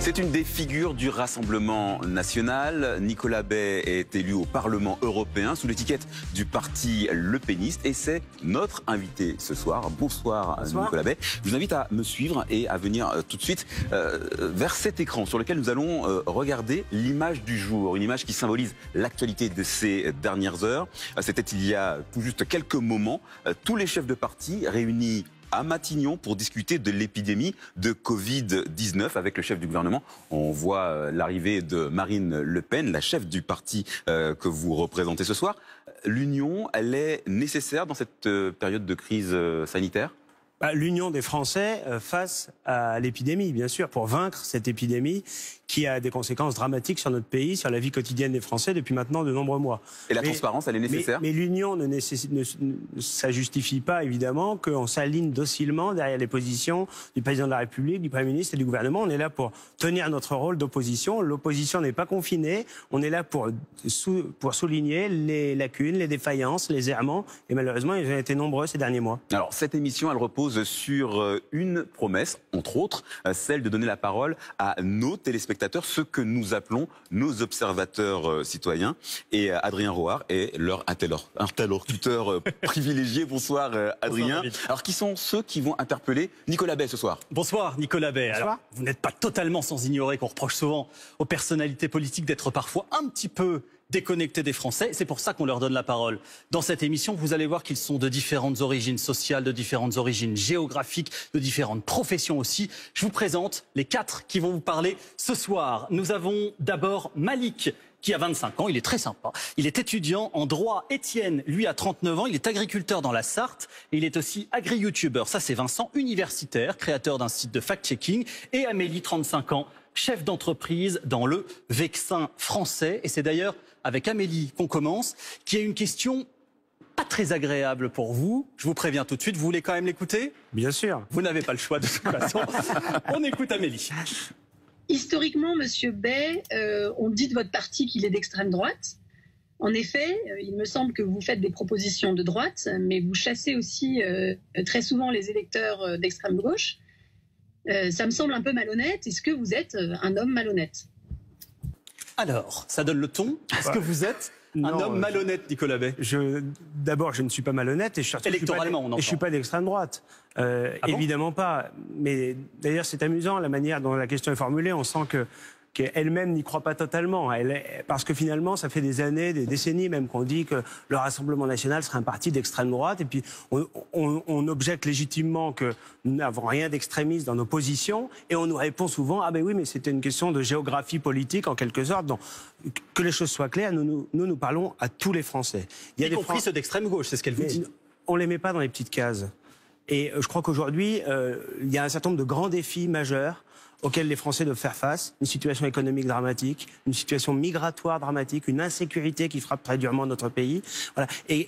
C'est une des figures du Rassemblement national. Nicolas Bay est élu au Parlement européen sous l'étiquette du parti Le Peniste et c'est notre invité ce soir. Bonsoir. Nicolas Bay. Je vous invite à me suivre et à venir tout de suite vers cet écran sur lequel nous allons regarder l'image du jour. Une image qui symbolise l'actualité de ces dernières heures. C'était il y a tout juste quelques moments. Tous les chefs de parti réunis à Matignon pour discuter de l'épidémie de Covid-19 avec le chef du gouvernement. On voit l'arrivée de Marine Le Pen, la chef du parti que vous représentez ce soir. L'union, elle est nécessaire dans cette période de crise sanitaire ? L'union des Français face à l'épidémie, bien sûr, pour vaincre cette épidémie qui a des conséquences dramatiques sur notre pays, sur la vie quotidienne des Français depuis maintenant de nombreux mois. Et la transparence, elle est nécessaire ? Mais l'union ça justifie pas, évidemment, qu'on s'aligne docilement derrière les positions du président de la République, du Premier ministre et du gouvernement. On est là pour tenir notre rôle d'opposition. L'opposition n'est pas confinée. On est là pour souligner les lacunes, les défaillances, les errements. Et malheureusement, ils ont été nombreux ces derniers mois. Alors, cette émission, elle repose sur une promesse, entre autres, celle de donner la parole à nos téléspectateurs, ceux que nous appelons nos observateurs citoyens. Et Adrien Roard est leur interlocuteur privilégié. Bonsoir Adrien. Bonsoir, alors qui sont ceux qui vont interpeller Nicolas Bay ce soir? Bonsoir Nicolas Bay. Alors, vous n'êtes pas totalement sans ignorer qu'on reproche souvent aux personnalités politiques d'être parfois un petit peu déconnectés des Français. C'est pour ça qu'on leur donne la parole. Dans cette émission, vous allez voir qu'ils sont de différentes origines sociales, de différentes origines géographiques, de différentes professions aussi. Je vous présente les 4 qui vont vous parler ce soir. Nous avons d'abord Malik, qui a 25 ans, il est très sympa. Il est étudiant en droit. Étienne, lui, a 39 ans, il est agriculteur dans la Sarthe. Et il est aussi agri-youtubeur. Ça, c'est Vincent, universitaire, créateur d'un site de fact-checking. Et Amélie, 35 ans, chef d'entreprise dans le Vexin français. Et c'est d'ailleurs avec Amélie qu'on commence, qui a une question pas très agréable pour vous. Je vous préviens tout de suite, vous voulez quand même l'écouter? Bien sûr. Vous n'avez pas le choix de toute façon. On écoute Amélie. Historiquement, Monsieur Bay, on dit de votre parti qu'il est d'extrême droite. En effet, il me semble que vous faites des propositions de droite, mais vous chassez aussi très souvent les électeurs d'extrême gauche. Ça me semble un peu malhonnête. Est-ce que vous êtes un homme malhonnête? Alors, ça donne le ton. Est-ce que vous êtes un homme malhonnête, Nicolas Bay? D'abord, je ne suis pas malhonnête et surtout, électoralement, je ne suis pas d'extrême droite. Évidemment pas. Mais d'ailleurs, c'est amusant la manière dont la question est formulée. On sent qu'elle-même n'y croit pas totalement. Parce que finalement, ça fait des années, des décennies même qu'on dit que le Rassemblement national serait un parti d'extrême droite. Et puis, on objecte légitimement que nous n'avons rien d'extrémiste dans nos positions. Et on nous répond souvent, ah ben oui, mais c'était une question de géographie politique en quelque sorte. Donc, que les choses soient claires, nous parlons à tous les Français. Y compris ceux d'extrême gauche, c'est ce qu'elle vous dit. On ne les met pas dans les petites cases. Et je crois qu'aujourd'hui, il y a un certain nombre de grands défis majeurs auxquels les Français doivent faire face, une situation économique dramatique, une situation migratoire dramatique, une insécurité qui frappe très durement notre pays. Voilà. Et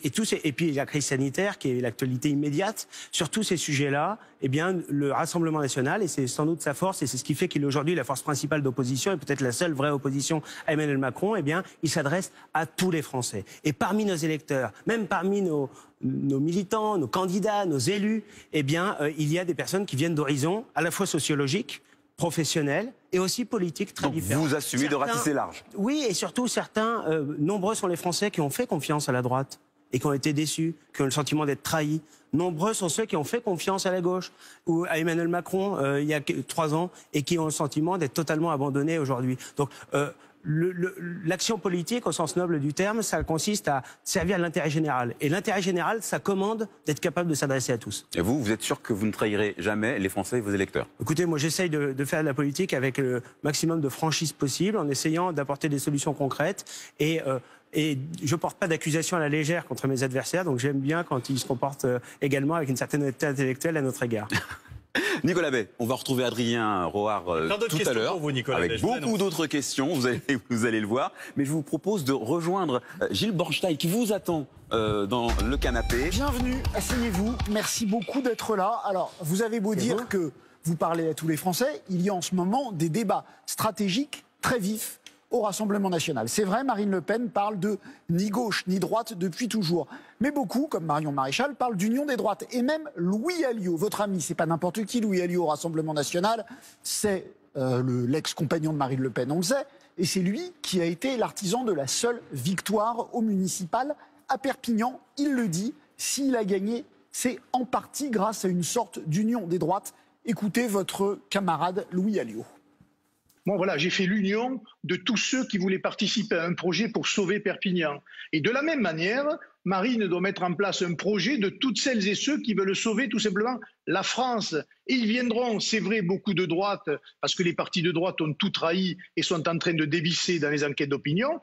puis la crise sanitaire qui est l'actualité immédiate. Sur tous ces sujets-là, eh bien, le Rassemblement national, et c'est sans doute sa force, et c'est ce qui fait qu'il est aujourd'hui la force principale d'opposition, et peut-être la seule vraie opposition à Emmanuel Macron, eh bien, il s'adresse à tous les Français. Et parmi nos électeurs, même parmi nos militants, nos candidats, nos élus, eh bien, il y a des personnes qui viennent d'horizons à la fois sociologiques, professionnels et aussi politiques très différents. Vous assumez de ratisser large. Oui, et surtout certains, nombreux sont les Français qui ont fait confiance à la droite et qui ont été déçus, qui ont le sentiment d'être trahis. Nombreux sont ceux qui ont fait confiance à la gauche ou à Emmanuel Macron il y a 3 ans et qui ont le sentiment d'être totalement abandonnés aujourd'hui. Donc l'action politique, au sens noble du terme, ça consiste à servir l'intérêt général. Et l'intérêt général, ça commande d'être capable de s'adresser à tous. Et vous êtes sûr que vous ne trahirez jamais les Français et vos électeurs? Écoutez, moi j'essaye de faire de la politique avec le maximum de franchise possible, en essayant d'apporter des solutions concrètes. Et je ne porte pas d'accusation à la légère contre mes adversaires, donc j'aime bien quand ils se comportent également avec une certaine honnêteté intellectuelle à notre égard. Nicolas Bay, on va retrouver Adrien Roard tout à l'heure, avec beaucoup d'autres questions, vous allez le voir. Mais je vous propose de rejoindre Gilles Bornstein, qui vous attend dans le canapé. Bienvenue, asseyez-vous, merci beaucoup d'être là. Alors, vous avez beau dire que vous parlez à tous les Français, il y a en ce moment des débats stratégiques très vifs au Rassemblement national. C'est vrai, Marine Le Pen parle de ni gauche ni droite depuis toujours. Mais beaucoup, comme Marion Maréchal, parlent d'union des droites. Et même Louis Alliot, votre ami, c'est pas n'importe qui, Louis Alliot au Rassemblement national, c'est l'ex-compagnon de Marine Le Pen, on le sait, et c'est lui qui a été l'artisan de la seule victoire au municipal à Perpignan. Il le dit, s'il a gagné, c'est en partie grâce à une sorte d'union des droites. Écoutez votre camarade Louis Alliot. Moi, voilà, j'ai fait l'union de tous ceux qui voulaient participer à un projet pour sauver Perpignan. Et de la même manière, Marine doit mettre en place un projet de toutes celles et ceux qui veulent sauver tout simplement la France. Et ils viendront, c'est vrai, beaucoup de droite, parce que les partis de droite ont tout trahi et sont en train de dévisser dans les enquêtes d'opinion.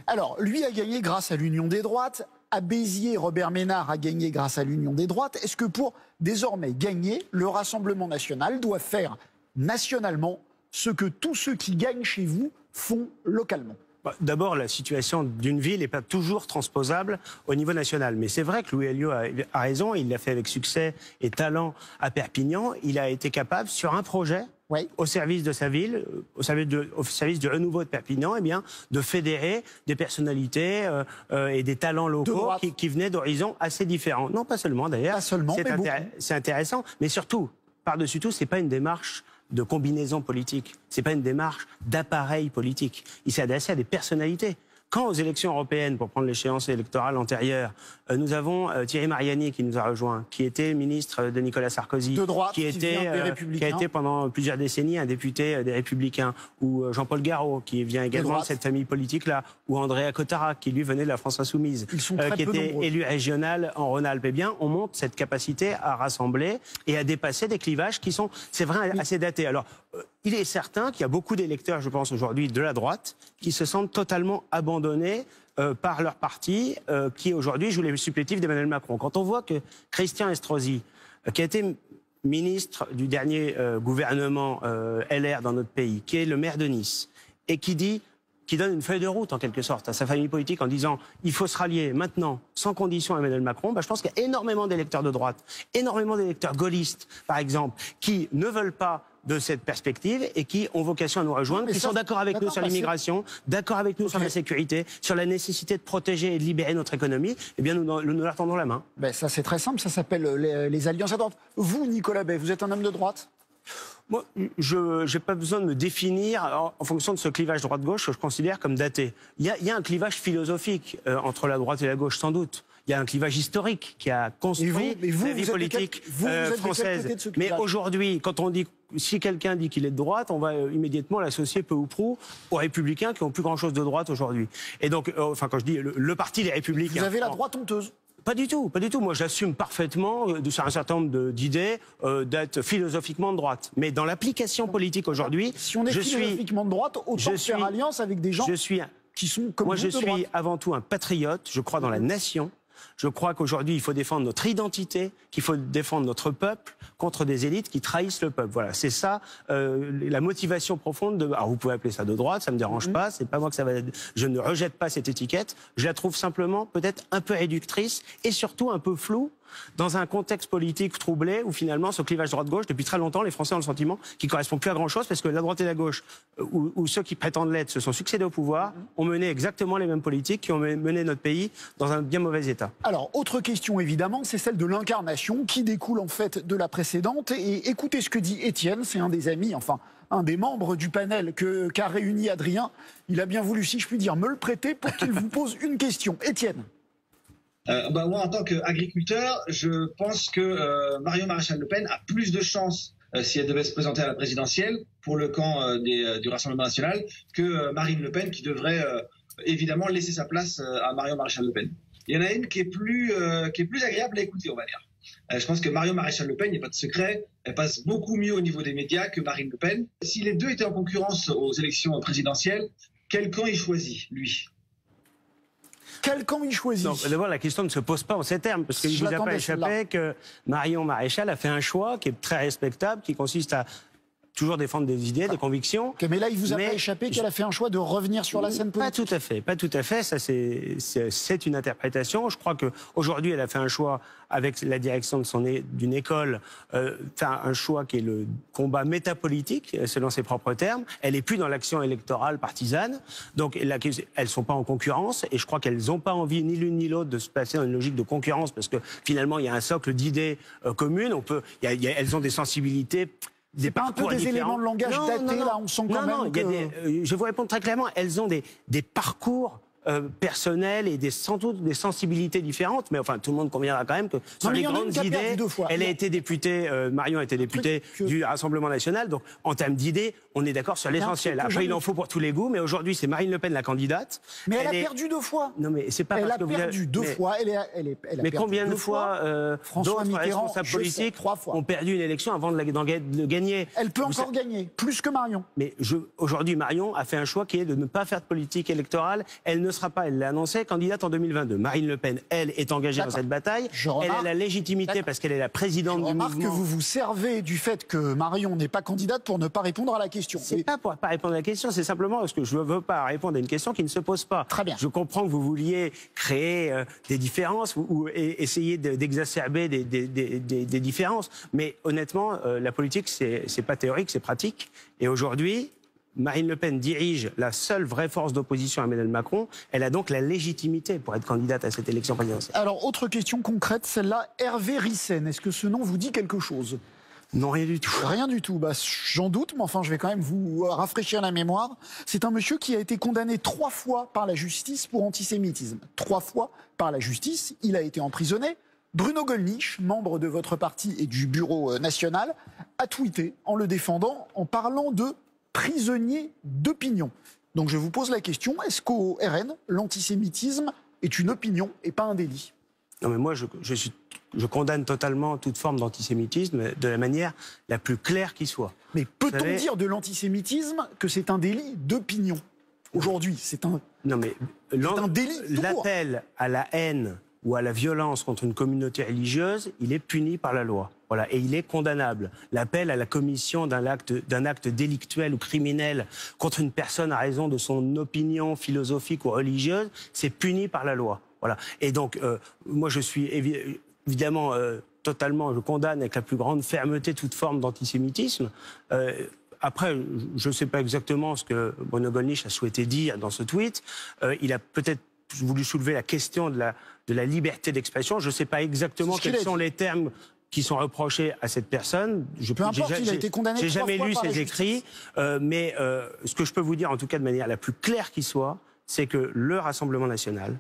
Alors, lui a gagné grâce à l'union des droites. À Béziers, Robert Ménard a gagné grâce à l'union des droites. Est-ce que pour désormais gagner, le Rassemblement national doit faire nationalement ce que tous ceux qui gagnent chez vous font localement? D'abord, la situation d'une ville n'est pas toujours transposable au niveau national. Mais c'est vrai que Louis Alliot a raison, il l'a fait avec succès et talent à Perpignan. Il a été capable, sur un projet, au service de sa ville, au service du renouveau de Perpignan, eh bien, de fédérer des personnalités et des talents locaux qui venaient d'horizons assez différents. Non, pas seulement d'ailleurs. Pas seulement, c'est intéressant, mais surtout, par-dessus tout, c'est pas une démarche de combinaison politique. C'est pas une démarche d'appareil politique. Il s'est adressé à des personnalités. Quand aux élections européennes, pour prendre l'échéance électorale antérieure, nous avons Thierry Mariani qui nous a rejoint, qui était ministre de Nicolas Sarkozy, de droite, qui a été pendant plusieurs décennies un député des Républicains, ou Jean-Paul Garot, qui vient également de cette famille politique-là, ou Andrea Cotara, qui lui venait de la France Insoumise, qui était élu régional en Rhône-Alpes. Eh bien, on montre cette capacité à rassembler et à dépasser des clivages qui sont, c'est vrai, assez datés. Alors, il est certain qu'il y a beaucoup d'électeurs, je pense aujourd'hui, de la droite, qui se sentent totalement abandonnés par leur parti, qui aujourd'hui joue les supplétifs d'Emmanuel Macron. Quand on voit que Christian Estrosi, qui a été ministre du dernier gouvernement LR dans notre pays, qui est le maire de Nice, et qui donne une feuille de route en quelque sorte à sa famille politique en disant il faut se rallier maintenant sans condition à Emmanuel Macron, je pense qu'il y a énormément d'électeurs de droite, énormément d'électeurs gaullistes par exemple, qui ne veulent pas de cette perspective et qui ont vocation à nous rejoindre, qui sont d'accord avec nous sur l'immigration, d'accord avec nous sur la sécurité, sur la nécessité de protéger et de libérer notre économie. Eh bien, nous leur tendons la main. Ça, c'est très simple, ça s'appelle les alliances à droite. Vous, Nicolas Bay, vous êtes un homme de droite? Moi, je n'ai pas besoin de me définir en fonction de ce clivage droite-gauche que je considère comme daté. Il y a un clivage philosophique entre la droite et la gauche, sans doute. Il y a un clivage historique qui a construit la vie politique française. Mais aujourd'hui, si quelqu'un dit qu'il est de droite, on va immédiatement l'associer peu ou prou aux Républicains qui ont plus grand-chose de droite aujourd'hui. Et donc, quand je dis le parti des Républicains... Vous avez la droite honteuse? Pas du tout, pas du tout. Moi, j'assume parfaitement, sur un certain nombre d'idées, d'être philosophiquement de droite. Mais dans l'application politique aujourd'hui, si on est philosophiquement de droite, autant faire alliance avec des gens qui sont comme vous de droite. Moi, je suis avant tout un patriote. Je crois dans la nation. Je crois qu'aujourd'hui, il faut défendre notre identité, qu'il faut défendre notre peuple contre des élites qui trahissent le peuple. Voilà, c'est ça la motivation profonde de... Alors, vous pouvez appeler ça de droite, ça me dérange pas, c'est pas moi que ça va... Je ne rejette pas cette étiquette, je la trouve simplement peut-être un peu réductrice et surtout un peu floue dans un contexte politique troublé où finalement ce clivage droite-gauche, depuis très longtemps, les Français ont le sentiment qu'il ne correspond plus à grand-chose parce que la droite et la gauche, ou ceux qui prétendent l'être, se sont succédés au pouvoir, ont mené exactement les mêmes politiques qui ont mené notre pays dans un bien mauvais état. Alors, autre question évidemment, c'est celle de l'incarnation qui découle en fait de la précédente. Et écoutez ce que dit Étienne, c'est un des amis, enfin un des membres du panel qu'a réuni Adrien. Il a bien voulu, si je puis dire, me le prêter pour qu'il vous pose une question. Étienne. Moi, en tant qu'agriculteur, je pense que Marion Maréchal Le Pen a plus de chances, si elle devait se présenter à la présidentielle, pour le camp du Rassemblement national, que Marine Le Pen, qui devrait évidemment laisser sa place à Marion Maréchal Le Pen. Il y en a une qui est plus agréable à écouter, on va dire. Je pense que Marion Maréchal Le Pen, il n'y a pas de secret, elle passe beaucoup mieux au niveau des médias que Marine Le Pen. Si les deux étaient en concurrence aux élections présidentielles, quel camp il choisit, lui ? Quel camp il choisit? D'abord, la question ne se pose pas en ces termes, parce qu'il ne vous a pas échappé que Marion Maréchal a fait un choix qui est très respectable, qui consiste à toujours défendre des idées, des convictions. Okay, mais là, il vous a pas échappé qu'elle a fait un choix de revenir sur la scène politique? Pas tout à fait. Ça, c'est une interprétation. Je crois qu'aujourd'hui, elle a fait un choix avec la direction d'une école, un choix qui est le combat métapolitique, selon ses propres termes. Elle n'est plus dans l'action électorale partisane. Donc, elles ne sont pas en concurrence. Et je crois qu'elles n'ont pas envie, ni l'une ni l'autre, de se placer dans une logique de concurrence, parce que finalement, il y a un socle d'idées communes. Elles ont des sensibilités des pas un peu des éléments de langage datés, là, on sent quand même que... je vais vous répondre très clairement, elles ont des parcours personnels et sans doute des sensibilités différentes, mais enfin tout le monde conviendra quand même que sur les grandes idées, elle a été députée, Marion a été députée du Rassemblement national, donc en termes d'idées, on est d'accord sur l'essentiel. Après, il en faut pour tous les goûts, mais aujourd'hui c'est Marine Le Pen la candidate. Mais elle a perdu 2 fois. Non mais c'est pas elle parce a que perdu 2 fois. Elle a mais combien de fois François Mitterrand, responsables politiques 3 fois. ont perdu une élection avant de gagner? Elle peut encore gagner, plus que Marion. Mais aujourd'hui, Marion a fait un choix qui est de ne pas faire de politique électorale. Elle ne sera pas, elle l'a annoncé, candidate en 2022. Marine Le Pen, elle, est engagée dans cette bataille. Elle a la légitimité parce qu'elle est la présidente du mouvement. Je remarque que vous vous servez du fait que Marion n'est pas candidate pour ne pas répondre à la question. C'est pas pour pas répondre à la question, c'est simplement parce que je ne veux pas répondre à une question qui ne se pose pas. Très bien. Je comprends que vous vouliez créer des différences ou essayer d'exacerber des différences. Mais honnêtement, la politique, c'est pas théorique, c'est pratique. Et aujourd'hui, Marine Le Pen dirige la seule vraie force d'opposition à Emmanuel Macron. Elle a donc la légitimité pour être candidate à cette élection présidentielle. Alors, autre question concrète, celle-là. Hervé Ryssen, est-ce que ce nom vous dit quelque chose? Non, rien du tout. Rien du tout. Bah, j'en doute, mais enfin, je vais quand même vous rafraîchir la mémoire. C'est un monsieur qui a été condamné 3 fois par la justice pour antisémitisme. 3 fois par la justice. Il a été emprisonné. Bruno Gollnisch, membre de votre parti et du bureau national, a tweeté en le défendant, en parlant de prisonnier d'opinion. Donc je vous pose la question, est-ce qu'au RN, l'antisémitisme est une opinion et pas un délit? Non mais moi je condamne totalement toute forme d'antisémitisme de la manière la plus claire qui soit. Mais peut-on dire de l'antisémitisme que c'est un délit d'opinion? Aujourd'hui, c'est un délit. L'appel à la haine ou à la violence contre une communauté religieuse, il est puni par la loi. Voilà, et il est condamnable. L'appel à la commission d'un acte délictuel ou criminel contre une personne à raison de son opinion philosophique ou religieuse, c'est puni par la loi. Voilà. Et donc, moi, je suis évidemment totalement, je condamne avec la plus grande fermeté toute forme d'antisémitisme. Après, je ne sais pas exactement ce que Bruno Gollnisch a souhaité dire dans ce tweet. Il a peut-être voulu soulever la question de la liberté d'expression. Je ne sais pas exactement quels sont les termes qui sont reprochés à cette personne. Peu importe, il a été condamné 3 fois. J'ai jamais lu ses écrits, mais ce que je peux vous dire, en tout cas de manière la plus claire qui soit, c'est que le Rassemblement national,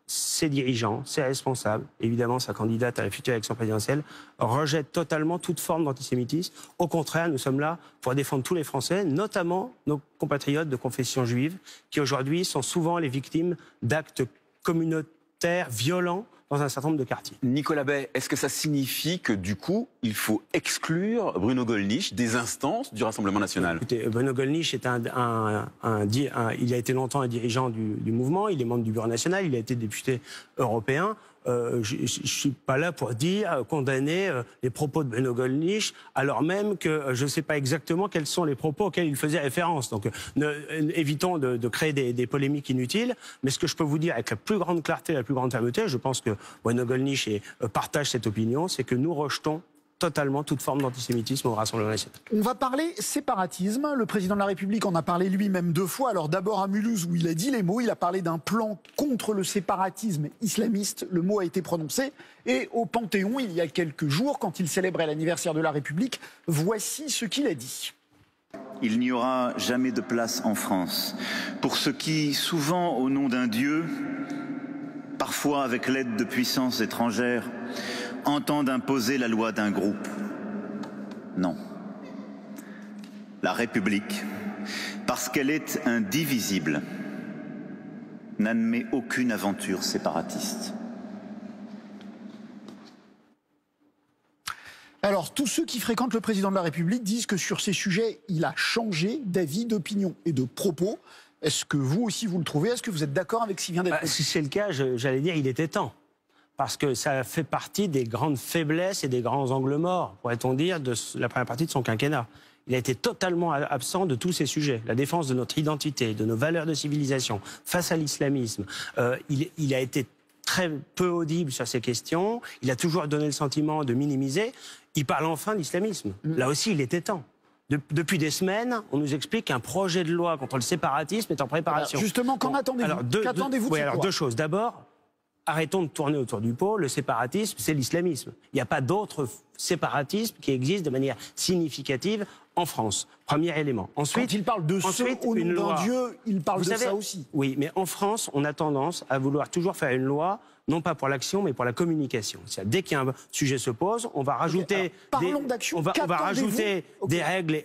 ses dirigeants, ses responsables, évidemment sa candidate à la future élection présidentielle, rejettent totalement toute forme d'antisémitisme. Au contraire, nous sommes là pour défendre tous les Français, notamment nos compatriotes de confession juive, qui aujourd'hui sont souvent les victimes d'actes communautaires violents dans un certain nombre de quartiers. Nicolas Bay, est-ce que ça signifie que du coup, il faut exclure Bruno Gollnisch des instances du Rassemblement national? Écoutez, Bruno Gollnisch est il a été longtemps un dirigeant du mouvement, il est membre du bureau national, il a été député européen. Je ne suis pas là pour condamner les propos de Bruno Gollnisch, alors même que je ne sais pas exactement quels sont les propos auxquels il faisait référence. Donc évitons de créer des polémiques inutiles. Mais ce que je peux vous dire avec la plus grande clarté, la plus grande fermeté, je pense que Bruno Gollnisch partage cette opinion, c'est que nous rejetons totalement toute forme d'antisémitisme au Rassemblement national. On va parler séparatisme. Le président de la République en a parlé lui-même 2 fois. Alors d'abord à Mulhouse où il a dit les mots, il a parlé d'un plan contre le séparatisme islamiste. Le mot a été prononcé. Et au Panthéon, il y a quelques jours, quand il célébrait l'anniversaire de la République, voici ce qu'il a dit. Il n'y aura jamais de place en France pour ceux qui, souvent au nom d'un Dieu, parfois avec l'aide de puissances étrangères, entendent imposer la loi d'un groupe. Non. La République, parce qu'elle est indivisible, n'admet aucune aventure séparatiste. Alors, tous ceux qui fréquentent le président de la République disent que sur ces sujets, il a changé d'avis, d'opinion et de propos. Est-ce que vous aussi vous le trouvez? Est-ce que vous êtes d'accord avec ce qui vient d'être dit? Si c'est le cas, j'allais dire il était temps. Parce que ça fait partie des grandes faiblesses et des grands angles morts, pourrait-on dire, de la première partie de son quinquennat. Il a été totalement absent de tous ces sujets. La défense de notre identité, de nos valeurs de civilisation, face à l'islamisme. Il a été très peu audible sur ces questions. Il a toujours donné le sentiment de minimiser. Il parle enfin d'islamisme. Là aussi, il était temps. Depuis des semaines, on nous explique qu'un projet de loi contre le séparatisme est en préparation. Alors justement, qu'attendez-vous? Qu'attendez-vous? Alors 2 choses. D'abord, arrêtons de tourner autour du pot. Le séparatisme, c'est l'islamisme. Il n'y a pas d'autre séparatisme qui existe de manière significative en France. Premier élément. Ensuite, quand il parle de ceux au nom d'un Dieu, il parle de ça aussi. Oui, mais en France, on a tendance à vouloir toujours faire une loi, non pas pour l'action, mais pour la communication. Dès qu'un sujet se pose, on va rajouter d'action. On va rajouter des règles,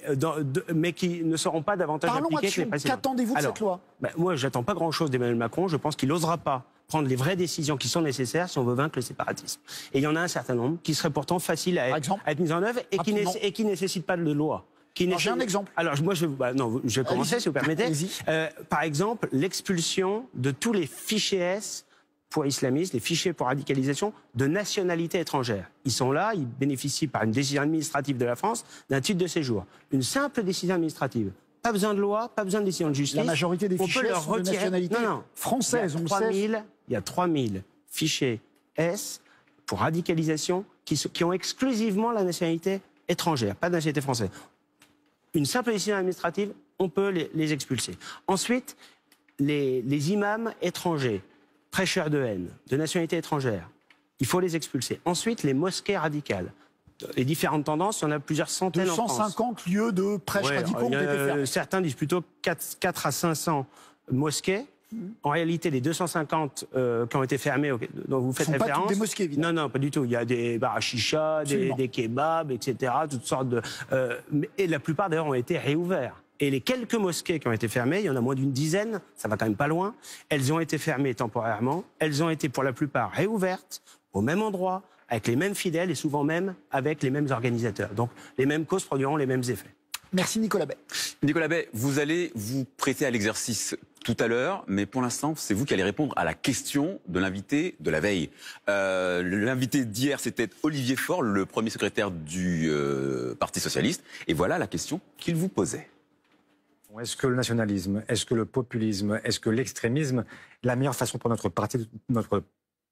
mais qui ne seront pas davantage appliquées que les précédentes. Qu'attendez-vous de cette loi? Moi, j'attends pas grand-chose d'Emmanuel Macron. Je pense qu'il n'osera pas prendre les vraies décisions qui sont nécessaires si on veut vaincre le séparatisme. Et il y en a un certain nombre qui seraient pourtant faciles à être mis en œuvre et qui ne nécessitent pas de loi. J'ai un exemple. Alors, moi, je vais commencer, si vous permettez. Par exemple, l'expulsion de tous les fichiers S pour islamistes, les fichiers pour radicalisation de nationalité étrangère. Ils sont là, ils bénéficient par une décision administrative de la France d'un titre de séjour. Une simple décision administrative. Pas besoin de loi, pas besoin de décision de justice. La majorité des fichiers sont de nationalité française, on le sait. Il y a 3000 fichiers S pour radicalisation qui ont exclusivement la nationalité étrangère, pas de nationalité française. Une simple décision administrative, on peut les expulser. Ensuite, les imams étrangers, prêcheurs de haine, de nationalité étrangère, il faut les expulser. Ensuite, les mosquées radicales. Les différentes tendances, il y en a plusieurs centaines en France. 250 lieux de prêche radicaux ont été fermés. Certains disent plutôt 4 à 500 mosquées. En réalité, les 250 qui ont été fermés, dont vous faites référence... Ce ne sont pas toutes des mosquées, évidemment. Non, pas du tout. Il y a des bars à chicha, des kebabs, etc. Toutes sortes de... et la plupart, d'ailleurs, ont été réouverts. Et les quelques mosquées qui ont été fermées, il y en a moins d'une dizaine, ça va quand même pas loin, elles ont été fermées temporairement, elles ont été pour la plupart réouvertes, au même endroit, avec les mêmes fidèles et souvent même avec les mêmes organisateurs. Donc les mêmes causes produiront les mêmes effets. Merci Nicolas Bay. Nicolas Bay, vous allez vous prêter à l'exercice tout à l'heure, mais pour l'instant, c'est vous qui allez répondre à la question de l'invité de la veille. L'invité d'hier, c'était Olivier Faure, le premier secrétaire du Parti socialiste. Et voilà la question qu'il vous posait. Est-ce que le nationalisme, est-ce que le populisme, est-ce que l'extrémisme, la meilleure façon pour notre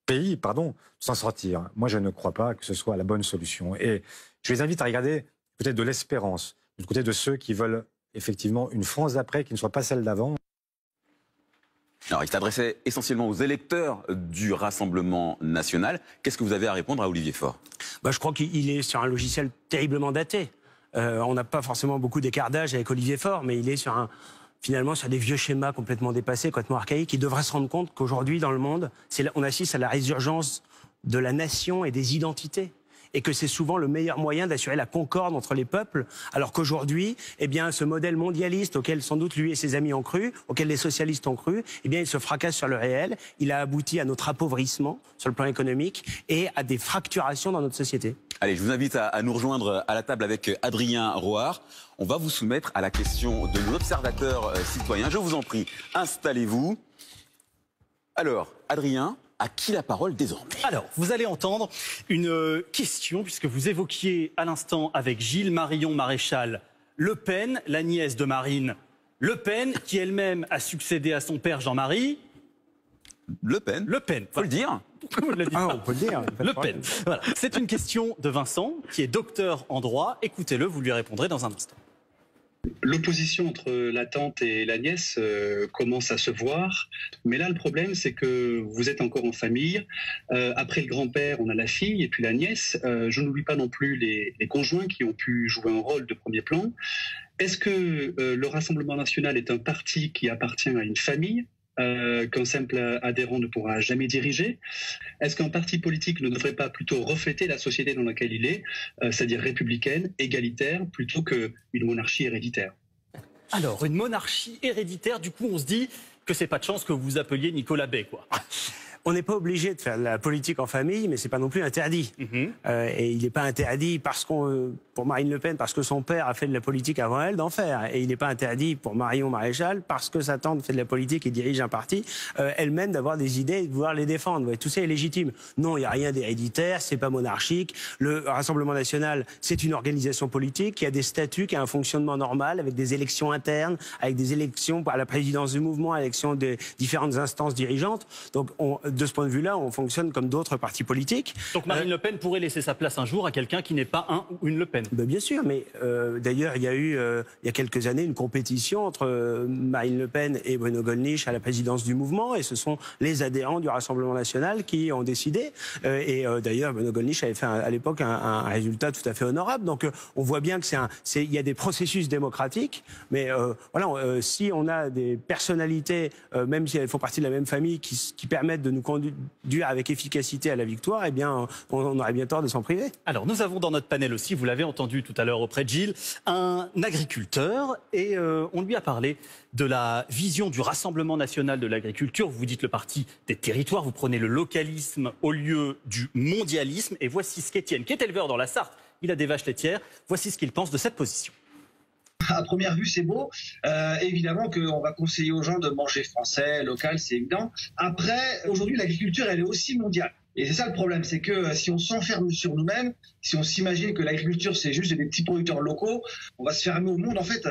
pays, de s'en sortir? Moi, je ne crois pas que ce soit la bonne solution. Et je les invite à regarder peut-être de l'espérance, du côté de ceux qui veulent effectivement une France d'après qui ne soit pas celle d'avant. Alors, il s'adressait essentiellement aux électeurs du Rassemblement national. Qu'est-ce que vous avez à répondre à Olivier Faure? Je crois qu'il est sur un logiciel terriblement daté. On n'a pas forcément beaucoup d'écart d'âge avec Olivier Faure, mais il est finalement sur des vieux schémas complètement dépassés, complètement archaïques. Il devrait se rendre compte qu'aujourd'hui, dans le monde, on assiste à la résurgence de la nation et des identités. Et que c'est souvent le meilleur moyen d'assurer la concorde entre les peuples, alors qu'aujourd'hui, ce modèle mondialiste auquel sans doute lui et ses amis ont cru, auquel les socialistes ont cru, il se fracasse sur le réel. Il a abouti à notre appauvrissement sur le plan économique et à des fracturations dans notre société. Allez, je vous invite à nous rejoindre à la table avec Adrien Roard. On va vous soumettre à la question de l'observateur citoyen. Je vous en prie, installez-vous. Alors, Adrien, à qui la parole désormais? Alors, vous allez entendre une question, puisque vous évoquiez à l'instant avec Gilles Marion Maréchal Le Pen, la nièce de Marine Le Pen, qui elle-même a succédé à son père Jean-Marie Le Pen. Le Pen. Faut le dire. Vous le dites pas. On peut le dire. Le Pen. Voilà. C'est une question de Vincent, qui est docteur en droit. Écoutez-le, vous lui répondrez dans un instant. L'opposition entre la tante et la nièce commence à se voir, mais là le problème c'est que vous êtes encore en famille. Après le grand-père, on a la fille et puis la nièce. Je n'oublie pas non plus les conjoints qui ont pu jouer un rôle de premier plan. Est-ce que le Rassemblement national est un parti qui appartient à une famille qu'un simple adhérent ne pourra jamais diriger? Est-ce qu'un parti politique ne devrait pas plutôt refléter la société dans laquelle il est, c'est-à-dire républicaine, égalitaire, plutôt qu'une monarchie héréditaire? Alors, une monarchie héréditaire, du coup, on se dit que c'est pas de chance que vous vous appeliez Nicolas Bay, quoi. On n'est pas obligé de faire de la politique en famille, mais c'est pas non plus interdit. Et il n'est pas interdit pour Marine Le Pen, parce que son père a fait de la politique avant elle, d'en faire. Et il n'est pas interdit pour Marion Maréchal, parce que sa tante fait de la politique et dirige un parti, elle-même d'avoir des idées et de vouloir les défendre. Tout ça est légitime. Non, il n'y a rien d'héréditaire, c'est pas monarchique. Le Rassemblement national, c'est une organisation politique qui a des statuts, qui a un fonctionnement normal, avec des élections internes, avec des élections à la présidence du mouvement, élections des différentes instances dirigeantes. Donc, de ce point de vue-là, on fonctionne comme d'autres partis politiques. Donc Marine Le Pen pourrait laisser sa place un jour à quelqu'un qui n'est pas un ou une Le Pen. Bien sûr, mais d'ailleurs, il y a eu, il y a quelques années, une compétition entre Marine Le Pen et Bruno Gollnisch à la présidence du mouvement, et ce sont les adhérents du Rassemblement national qui ont décidé. D'ailleurs, Bruno Gollnisch avait fait à l'époque un résultat tout à fait honorable. Donc, on voit bien que il y a des processus démocratiques, mais voilà, si on a des personnalités, même si elles font partie de la même famille, qui permettent de nous conduire avec efficacité à la victoire, eh bien, on aurait bien tort de s'en priver. Alors, nous avons dans notre panel aussi, vous l'avez entendu tout à l'heure auprès de Gilles, un agriculteur, et on lui a parlé de la vision du Rassemblement national de l'agriculture. Vous dites le parti des territoires, vous prenez le localisme au lieu du mondialisme, et voici ce qu'Étienne, qui est éleveur dans la Sarthe, il a des vaches laitières, voici ce qu'il pense de cette position. À première vue, c'est beau. Évidemment qu'on va conseiller aux gens de manger français, local, c'est évident. Après, aujourd'hui, l'agriculture, elle est aussi mondiale. Et c'est ça le problème, c'est que si on s'enferme sur nous-mêmes, si on s'imagine que l'agriculture, c'est juste des petits producteurs locaux, on va se fermer au monde, en fait.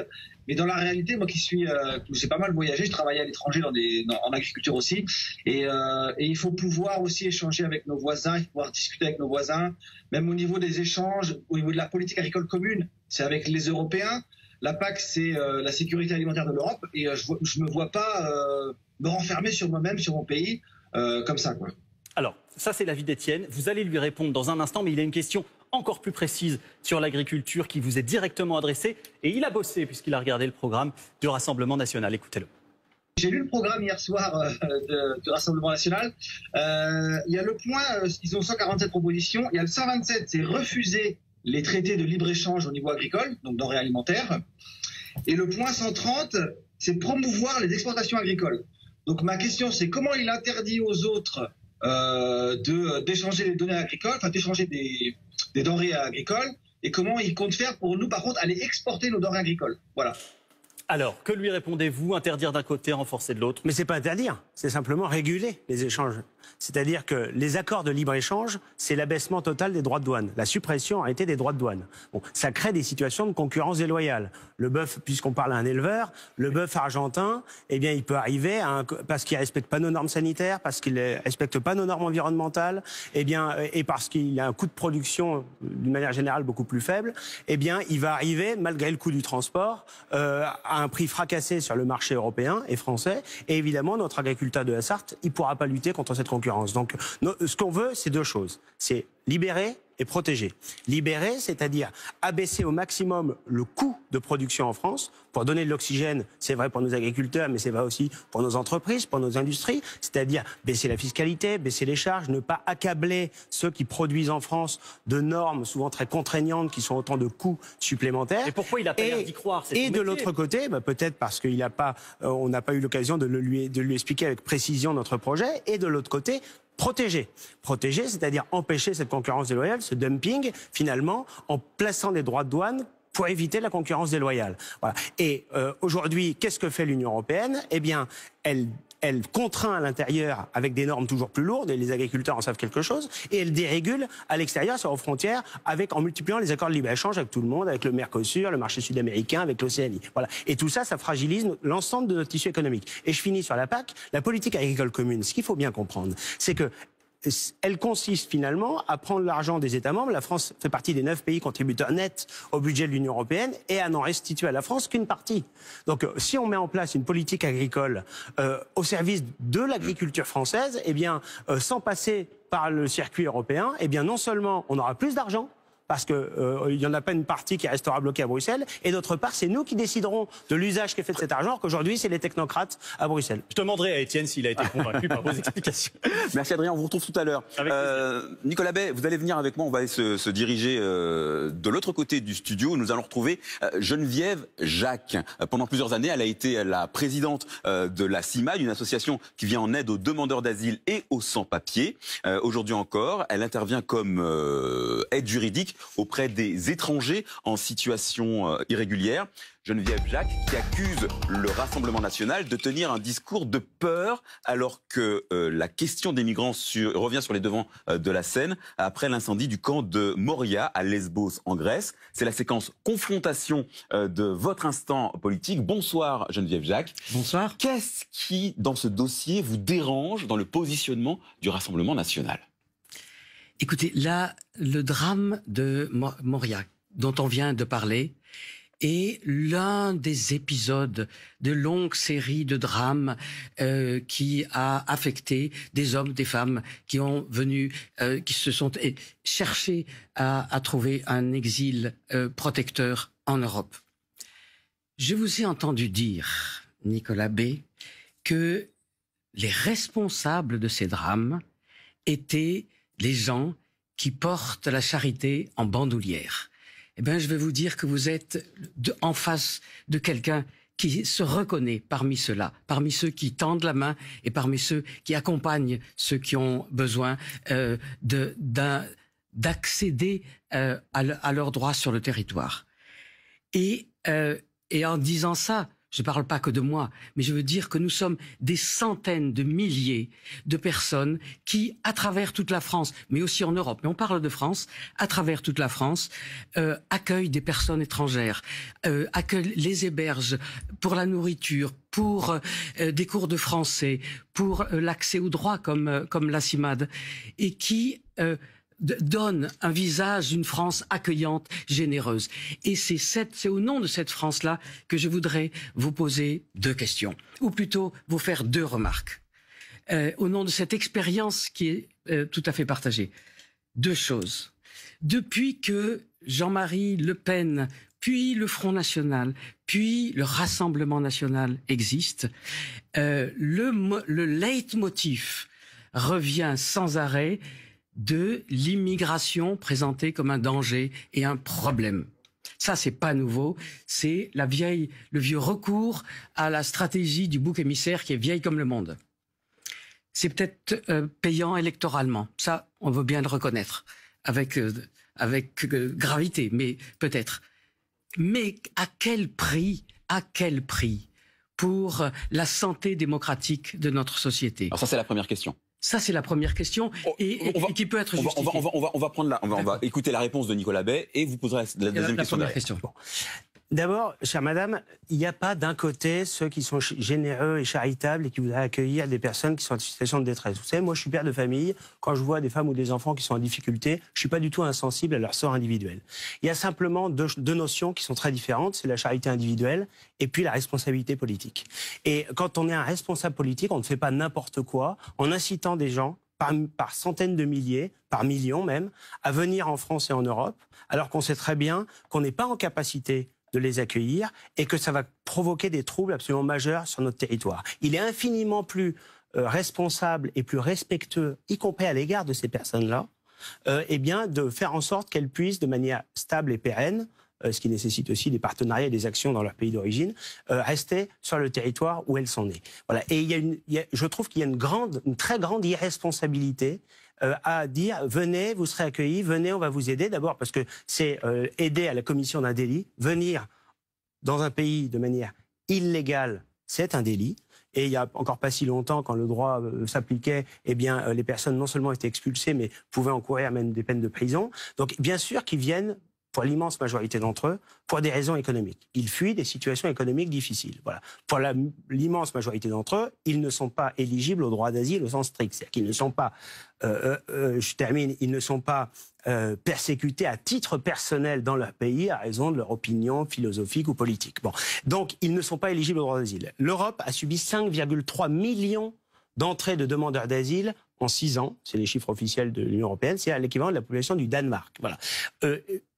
Mais dans la réalité, moi qui j'ai pas mal voyagé, je travaillais à l'étranger en agriculture aussi. Et il faut pouvoir aussi échanger avec nos voisins, il faut pouvoir discuter avec nos voisins. Même au niveau des échanges, au niveau de la politique agricole commune, c'est avec les Européens. La PAC, c'est la sécurité alimentaire de l'Europe, et je me vois pas me renfermer sur moi-même, sur mon pays, comme ça, quoi. Alors, ça c'est l'avis d'Étienne. Vous allez lui répondre dans un instant, mais il a une question encore plus précise sur l'agriculture qui vous est directement adressée. Et il a bossé puisqu'il a regardé le programme du Rassemblement national. Écoutez-le. J'ai lu le programme hier soir du Rassemblement national. Il y a le point, ils ont 147 propositions. Il y a le 127, c'est refuser les traités de libre-échange au niveau agricole, donc denrées alimentaires. Et le point 130, c'est promouvoir les exportations agricoles. Donc ma question, c'est comment il interdit aux autres d'échanger les données agricoles, enfin d'échanger des denrées agricoles, et comment il compte faire pour nous, par contre, aller exporter nos denrées agricoles. Voilà. Alors, que lui répondez-vous? Interdire d'un côté, renforcer de l'autre? Mais c'est pas interdire, c'est simplement réguler les échanges. C'est-à-dire que les accords de libre-échange, c'est l'abaissement total des droits de douane, la suppression en réalité des droits de douane. Bon, ça crée des situations de concurrence déloyale. Le bœuf, puisqu'on parle à un éleveur, le bœuf argentin, eh bien, il peut arriver parce qu'il respecte pas nos normes sanitaires, parce qu'il respecte pas nos normes environnementales, eh bien, et parce qu'il a un coût de production d'une manière générale beaucoup plus faible, eh bien, il va arriver, malgré le coût du transport, à un prix fracassé sur le marché européen et français. Et évidemment, notre agriculteur de la Sarthe, il pourra pas lutter contre cette concurrence. Donc, ce qu'on veut, c'est deux choses. C'est libérer et protéger. Libérer, c'est-à-dire abaisser au maximum le coût de production en France pour donner de l'oxygène, c'est vrai pour nos agriculteurs, mais c'est vrai aussi pour nos entreprises, pour nos industries, c'est-à-dire baisser la fiscalité, baisser les charges, ne pas accabler ceux qui produisent en France de normes souvent très contraignantes qui sont autant de coûts supplémentaires. Et pourquoi il n'a pas l'air d'y croire? Et de l'autre côté, peut-être parce qu'il on n'a pas eu l'occasion de lui expliquer avec précision notre projet, et de l'autre côté, protéger. Protéger, c'est-à-dire empêcher cette concurrence déloyale, ce dumping, finalement, en plaçant des droits de douane pour éviter la concurrence déloyale. Voilà. Et aujourd'hui, qu'est-ce que fait l'Union européenne? Eh bien, elle contraint à l'intérieur avec des normes toujours plus lourdes, et les agriculteurs en savent quelque chose, et elle dérégule à l'extérieur, sur aux frontières, en multipliant les accords de libre-échange avec tout le monde, avec le Mercosur, le marché sud-américain, avec l'Océanie. Voilà. Et tout ça, ça fragilise l'ensemble de notre tissu économique. Et je finis sur la PAC. La politique agricole commune, ce qu'il faut bien comprendre, c'est que elle consiste finalement à prendre l'argent des États membres. La France fait partie des 9 pays contributeurs nets au budget de l'Union européenne, et à n'en restituer à la France qu'une partie. Donc si on met en place une politique agricole au service de l'agriculture française, eh bien, sans passer par le circuit européen, eh bien, non seulement on aura plus d'argent, parce qu'il n'y en a pas une partie qui restera bloquée à Bruxelles, et d'autre part, c'est nous qui déciderons de l'usage qui est fait de cet argent, alors qu'aujourd'hui, c'est les technocrates à Bruxelles. Je demanderai à Étienne s'il a été convaincu par vos explications. Merci Adrien, on vous retrouve tout à l'heure. Nicolas Bay, vous allez venir avec moi, on va aller se diriger de l'autre côté du studio. Nous allons retrouver Geneviève Jacques. Pendant plusieurs années, elle a été la présidente de la CIMAD, une association qui vient en aide aux demandeurs d'asile et aux sans-papiers. Aujourd'hui encore, elle intervient comme aide juridique auprès des étrangers en situation irrégulière. Geneviève Jacques qui accuse le Rassemblement national de tenir un discours de peur alors que la question des migrants revient sur les devants de la scène après l'incendie du camp de Moria à Lesbos en Grèce. C'est la séquence confrontation de votre instant politique. Bonsoir Geneviève Jacques. Bonsoir. Qu'est-ce qui, dans ce dossier, vous dérange dans le positionnement du Rassemblement national? Écoutez, là, le drame de Moria, dont on vient de parler, est l'un des épisodes de longues séries de drames qui a affecté des hommes, des femmes qui se sont cherchés à trouver un exil protecteur en Europe. Je vous ai entendu dire, Nicolas B., que les responsables de ces drames étaient les gens qui portent la charité en bandoulière. Eh bien, je vais vous dire que vous êtes en face de quelqu'un qui se reconnaît parmi ceux-là, parmi ceux qui tendent la main et parmi ceux qui accompagnent ceux qui ont besoin d'accéder à leurs droits sur le territoire. Et en disant ça, je ne parle pas que de moi, mais je veux dire que nous sommes des centaines de milliers de personnes qui, à travers toute la France, mais aussi en Europe, mais on parle de France, à travers toute la France, accueillent des personnes étrangères, les hébergent pour la nourriture, pour des cours de français, pour l'accès aux droits comme la CIMAD, et qui donne un visage d'une France accueillante, généreuse. Et c'est au nom de cette France-là que je voudrais vous poser 2 questions, ou plutôt vous faire 2 remarques. Au nom de cette expérience qui est tout à fait partagée. 2 choses. Depuis que Jean-Marie Le Pen, puis le Front National, puis le Rassemblement National existent, le leitmotiv revient sans arrêt de l'immigration présentée comme un danger et un problème. Ça, c'est pas nouveau. C'est le vieux recours à la stratégie du bouc émissaire qui est vieille comme le monde. C'est peut-être payant électoralement. Ça, on veut bien le reconnaître avec gravité, mais peut-être. Mais à quel prix pour la santé démocratique de notre société? Alors ça, c'est la première question. Ça, c'est la première question et qui peut être justifiée. On va prendre on va écouter la réponse de Nicolas Bay et vous poserez la deuxième question. Première question. Bon. D'abord, chère madame, il n'y a pas d'un côté ceux qui sont généreux et charitables et qui voudraient accueillir des personnes qui sont en situation de détresse. Vous savez, moi je suis père de famille, quand je vois des femmes ou des enfants qui sont en difficulté, je suis pas du tout insensible à leur sort individuel. Il y a simplement deux notions qui sont très différentes, c'est la charité individuelle et puis la responsabilité politique. Et quand on est un responsable politique, on ne fait pas n'importe quoi en incitant des gens par centaines de milliers, par millions même, à venir en France et en Europe, alors qu'on sait très bien qu'on n'est pas en capacité de les accueillir et que ça va provoquer des troubles absolument majeurs sur notre territoire. Il est infiniment plus responsable et plus respectueux, y compris à l'égard de ces personnes-là, de faire en sorte qu'elles puissent, de manière stable et pérenne, ce qui nécessite aussi des partenariats et des actions dans leur pays d'origine, rester sur le territoire où elles sont nées. Voilà. Et je trouve qu'il y a une très grande irresponsabilité à dire venez, vous serez accueillis, venez, on va vous aider. D'abord parce que c'est aider à la commission d'un délit. Venir dans un pays de manière illégale, c'est un délit. Et il y a encore pas si longtemps, quand le droit s'appliquait, les personnes non seulement étaient expulsées, mais pouvaient encourir même des peines de prison. Donc bien sûr qu'ils viennent, pour l'immense majorité d'entre eux, pour des raisons économiques. Ils fuient des situations économiques difficiles. Voilà. Pour l'immense majorité d'entre eux, ils ne sont pas éligibles au droit d'asile au sens strict. C'est-à-dire qu'ils ne sont pas, ils ne sont pas persécutés à titre personnel dans leur pays à raison de leur opinion philosophique ou politique. Bon. Donc, ils ne sont pas éligibles au droit d'asile. L'Europe a subi 5,3 millions d'entrées de demandeurs d'asile en 6 ans. C'est les chiffres officiels de l'Union européenne. C'est à l'équivalent de la population du Danemark. Voilà.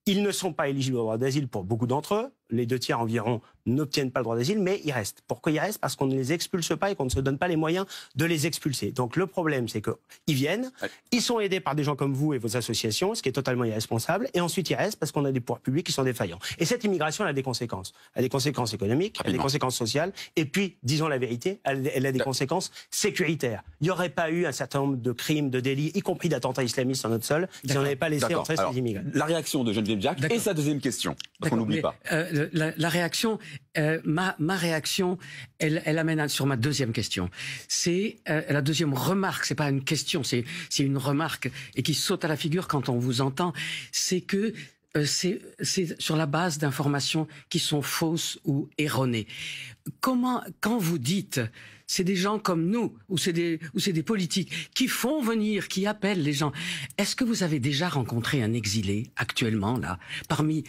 Ils ne sont pas éligibles au droit d'asile pour beaucoup d'entre eux. les 2 tiers environ n'obtiennent pas le droit d'asile, mais ils restent. Pourquoi ils restent? Parce qu'on ne les expulse pas et qu'on ne se donne pas les moyens de les expulser. Donc le problème, c'est qu'ils viennent, ils sont aidés par des gens comme vous et vos associations, ce qui est totalement irresponsable, et ensuite ils restent parce qu'on a des pouvoirs publics qui sont défaillants. Et cette immigration, elle a des conséquences. Elle a des conséquences économiques, elle a des conséquences sociales, et puis, disons la vérité, elle a des conséquences sécuritaires. Il n'y aurait pas eu un certain nombre de crimes, de délits, y compris d'attentats islamistes sur notre sol, si on n'avait pas laissé entrer ces immigrés. La réaction de Geneviève Jacques et sa deuxième question, parce qu'on n'oublie pas. La réaction, ma réaction, elle amène sur ma deuxième question. C'est la deuxième remarque, c'est pas une question, c'est une remarque et qui saute à la figure quand on vous entend, c'est que c'est sur la base d'informations qui sont fausses ou erronées. Quand vous dites c'est des gens comme nous, ou c'est des politiques qui font venir, qui appellent les gens. Est-ce que vous avez déjà rencontré un exilé actuellement là, parmi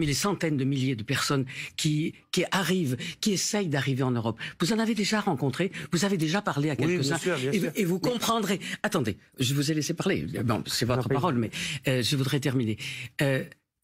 les centaines de milliers de personnes qui arrivent, qui essayent d'arriver en Europe? Vous en avez déjà rencontré? Vous avez déjà parlé à quelques-uns? Oui, et vous comprendrez. Attendez, je vous ai laissé parler. Bon, c'est votre parole, mais je voudrais terminer.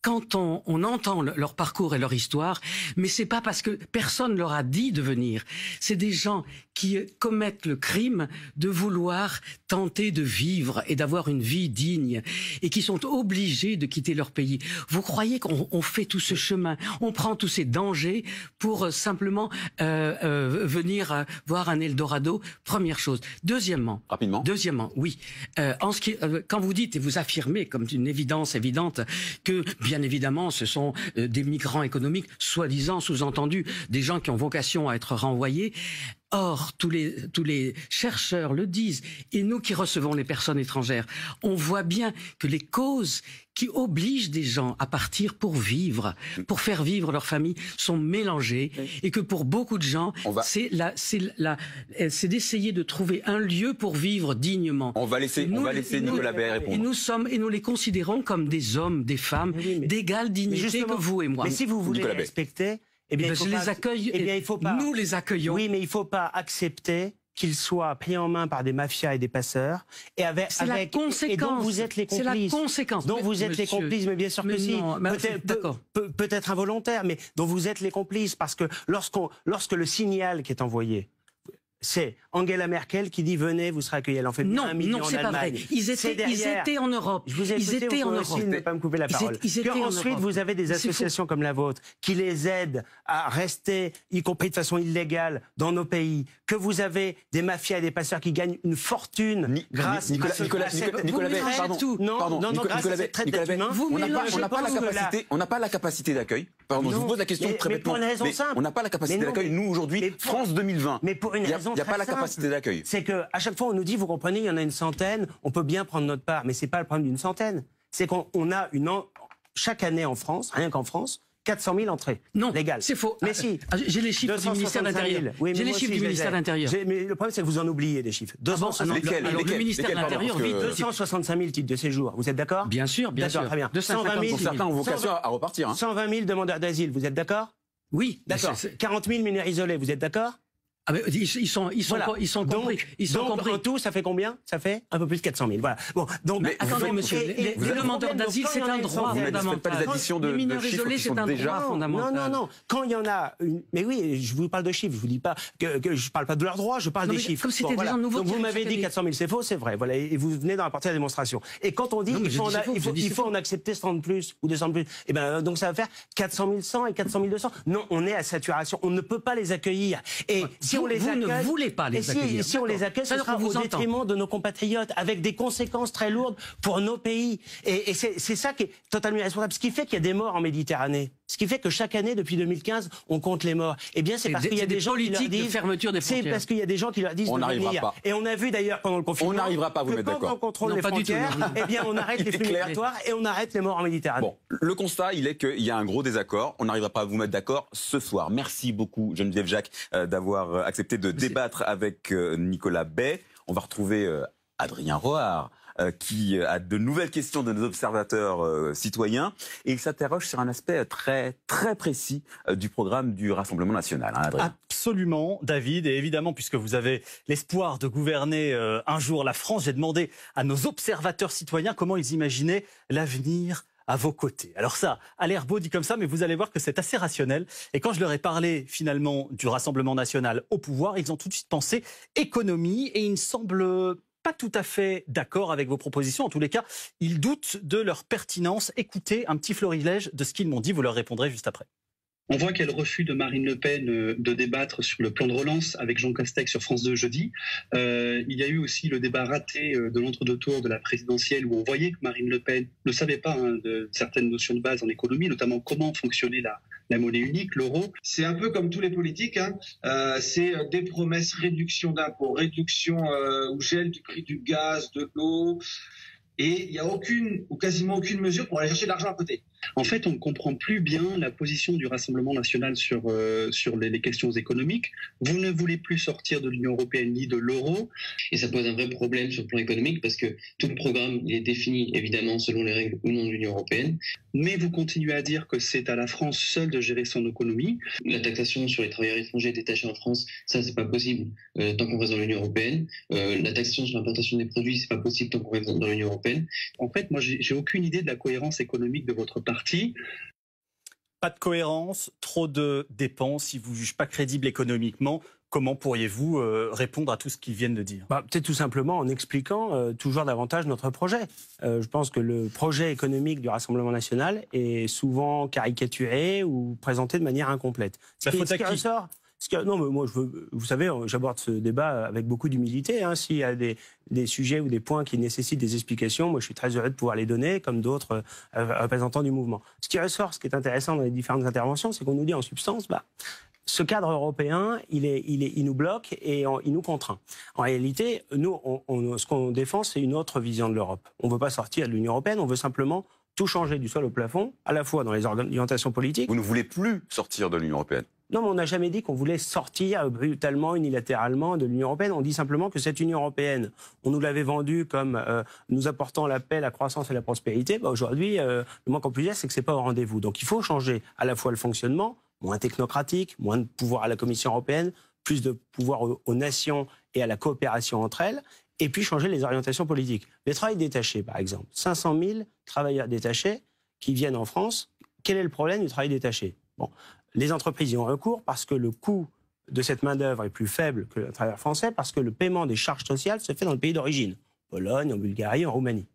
Quand on entend leur parcours et leur histoire, mais c'est pas parce que personne leur a dit de venir. C'est des gens qui commettent le crime de vouloir tenter de vivre et d'avoir une vie digne et qui sont obligés de quitter leur pays. Vous croyez qu'on fait tout ce chemin, on prend tous ces dangers pour simplement venir voir un Eldorado? Première chose. Deuxièmement, oui. Quand vous dites et vous affirmez comme une évidence évidente que bien évidemment, ce sont des migrants économiques, soi-disant, sous-entendu, des gens qui ont vocation à être renvoyés. Or, tous les chercheurs le disent, et nous qui recevons les personnes étrangères, on voit bien que les causes qui obligent des gens à partir pour vivre, pour faire vivre leur famille, sont mélangées, et que pour beaucoup de gens, c'est d'essayer de trouver un lieu pour vivre dignement. On va laisser Nicolas Bay répondre. Et nous les considérons comme des hommes, des femmes, d'égale dignité que vous et moi. Mais si vous voulez les respecter, eh bien, je les accueille. Eh bien, il faut pas. Nous les accueillons. Oui, mais il ne faut pas accepter qu'ils soient pris en main par des mafias et des passeurs, la conséquence. Et dont vous êtes les complices. C'est la conséquence. Dont vous êtes les complices, mais bien sûr que si. Peut-être involontaire, mais dont vous êtes les complices, parce que lorsque le signal qui est envoyé, c'est Angela Merkel qui dit venez, vous serez accueillis. Elle en fait bien 1 million en Allemagne. Non, c'est pas vrai. Ils étaient en Europe. Je vous ai écouté, vous pouvez aussi ne pas me couper la parole. Ensuite, vous avez des associations comme la vôtre qui les aident à rester, y compris de façon illégale, dans nos pays. Que vous avez des mafias et des passeurs qui gagnent une fortune grâce Nicolas Bay, on n'a pas la capacité d'accueil. Pardon, je vous pose la question très bêtement. Pour une raison simple. On n'a pas la capacité d'accueil. Nous, aujourd'hui, France 2020. Mais pour une raison il n'y a pas la capacité d'accueil. C'est qu'à chaque fois, on nous dit, vous comprenez, il y en a une centaine, on peut bien prendre notre part. Mais ce n'est pas le problème d'une centaine. C'est qu'on a chaque année en France, rien qu'en France, 400 000 entrées légales. C'est faux. Mais si. J'ai les chiffres du ministère de l'Intérieur. J'ai les chiffres du ministère de l'Intérieur. Mais le problème, c'est que vous en oubliez des chiffres. Le ministère de l'Intérieur vit 265 000 titres de séjour. Vous êtes d'accord? Bien sûr, bien sûr. Très bien. 120 000. Certains ont vocation à repartir. 120 000 demandeurs d'asile. Vous êtes d'accord? Oui. D'accord. 40 000 mineurs isolés. Vous êtes d'accord? Ah ben, ils sont compris. Donc, en tout, ça fait combien? Ça fait un peu plus de 400 000. Voilà. Bon, donc, mais attendez, monsieur, les demandeurs d'asile, c'est un droit fondamental. Vous ne faites pas des additions de chiffres qui sont déjà... Non. Quand il y en a une... Mais oui, je vous parle de chiffres. Je vous dis pas que je parle pas de leurs droits, je parle des chiffres. Comme c'était des gens nouveaux. Donc, vous m'avez dit 400 000, c'est faux, c'est vrai. Voilà. Et vous venez d'en apporter la démonstration. Et quand on dit il faut en accepter 100 de plus ou 200 de plus, et ben, donc ça va faire 400 100 et 400 200. Non, on est à saturation. On ne peut pas les accueillir. Et si on les accueille, vous ne voulez pas les accueillir. Si on les accueille, ce sera au détriment de nos compatriotes, avec des conséquences très lourdes pour nos pays. Et c'est ça qui est totalement irresponsable. Ce qui fait qu'il y a des morts en Méditerranée. Ce qui fait que chaque année, depuis 2015, on compte les morts. Eh bien, c'est parce qu'il y a des gens qui leur disent... fermeture des frontières. C'est parce qu'il y a des gens qui leur disent on de venir. Pas. Et on a vu d'ailleurs pendant le confinement... On n'arrivera pas à vous mettre d'accord. Quand on contrôle les frontières, eh bien, on arrête les flux migratoires et on arrête les morts en Méditerranée. Bon, le constat, il est qu'il y a un gros désaccord. On n'arrivera pas à vous mettre d'accord ce soir. Merci beaucoup, Geneviève Jacques, d'avoir accepté de débattre avec Nicolas Bay. On va retrouver Adrien Rohard, qui a de nouvelles questions de nos observateurs citoyens, et il s'interroge sur un aspect très très précis du programme du Rassemblement national. Hein, Adrien. Absolument, David, et évidemment, puisque vous avez l'espoir de gouverner un jour la France, j'ai demandé à nos observateurs citoyens comment ils imaginaient l'avenir à vos côtés. Alors ça a l'air beau dit comme ça, mais vous allez voir que c'est assez rationnel. Et quand je leur ai parlé finalement du Rassemblement national au pouvoir, ils ont tout de suite pensé économie et ils ne semblent pas tout à fait d'accord avec vos propositions. En tous les cas, ils doutent de leur pertinence. Écoutez un petit florilège de ce qu'ils m'ont dit. Vous leur répondrez juste après. On voit qu'il y a le refus de Marine Le Pen de débattre sur le plan de relance avec Jean Castex sur France 2 jeudi. Il y a eu aussi le débat raté de l'entre-deux tours de la présidentielle où on voyait que Marine Le Pen ne savait pas de certaines notions de base en économie, notamment comment fonctionnait la monnaie unique, l'euro. C'est un peu comme tous les politiques, c'est des promesses, réduction d'impôts, réduction ou gel du prix du gaz, de l'eau, et il n'y a aucune ou quasiment aucune mesure pour aller chercher de l'argent à côté. En fait, on ne comprend plus bien la position du Rassemblement national sur les questions économiques. Vous ne voulez plus sortir de l'Union européenne ni de l'euro. Et ça pose un vrai problème sur le plan économique parce que tout le programme est défini évidemment selon les règles ou non de l'Union européenne. Mais vous continuez à dire que c'est à la France seule de gérer son économie. La taxation sur les travailleurs étrangers détachés en France, ça c'est pas possible tant qu'on reste dans l'Union européenne. La taxation sur l'importation des produits, c'est pas possible tant qu'on reste dans l'Union européenne. En fait, moi j'ai aucune idée de la cohérence économique de votre parti. Pas de cohérence, trop de dépenses, ils ne vous jugent pas crédible économiquement. Comment pourriez-vous répondre à tout ce qu'ils viennent de dire? Peut-être tout simplement en expliquant toujours davantage notre projet. Je pense que le projet économique du Rassemblement national est souvent caricaturé ou présenté de manière incomplète. La faute à qui ? Non, mais moi, vous savez, j'aborde ce débat avec beaucoup d'humilité. S'il y a des sujets ou des points qui nécessitent des explications, moi, je suis très heureux de pouvoir les donner, comme d'autres représentants du mouvement. Ce qui ressort, ce qui est intéressant dans les différentes interventions, c'est qu'on nous dit en substance, ce cadre européen, il nous bloque et il nous contraint. En réalité, nous, ce qu'on défend, c'est une autre vision de l'Europe. On ne veut pas sortir de l'Union européenne, on veut simplement tout changer du sol au plafond, à la fois dans les orientations politiques. Vous ne voulez plus sortir de l'Union européenne? Non, mais on n'a jamais dit qu'on voulait sortir brutalement, unilatéralement de l'Union européenne. On dit simplement que cette Union européenne, on nous l'avait vendue comme nous apportant la paix, la croissance et la prospérité. Aujourd'hui, le moins qu'on puisse dire, c'est que c'est pas au rendez-vous. Donc il faut changer à la fois le fonctionnement, moins technocratique, moins de pouvoir à la Commission européenne, plus de pouvoir aux nations et à la coopération entre elles, et puis changer les orientations politiques. Les travailleurs détachés, par exemple. 500 000 travailleurs détachés qui viennent en France. Quel est le problème du travail détaché? Les entreprises y ont recours parce que le coût de cette main-d'œuvre est plus faible que le travailleur français, parce que le paiement des charges sociales se fait dans le pays d'origine. Pologne, en Bulgarie, en Roumanie.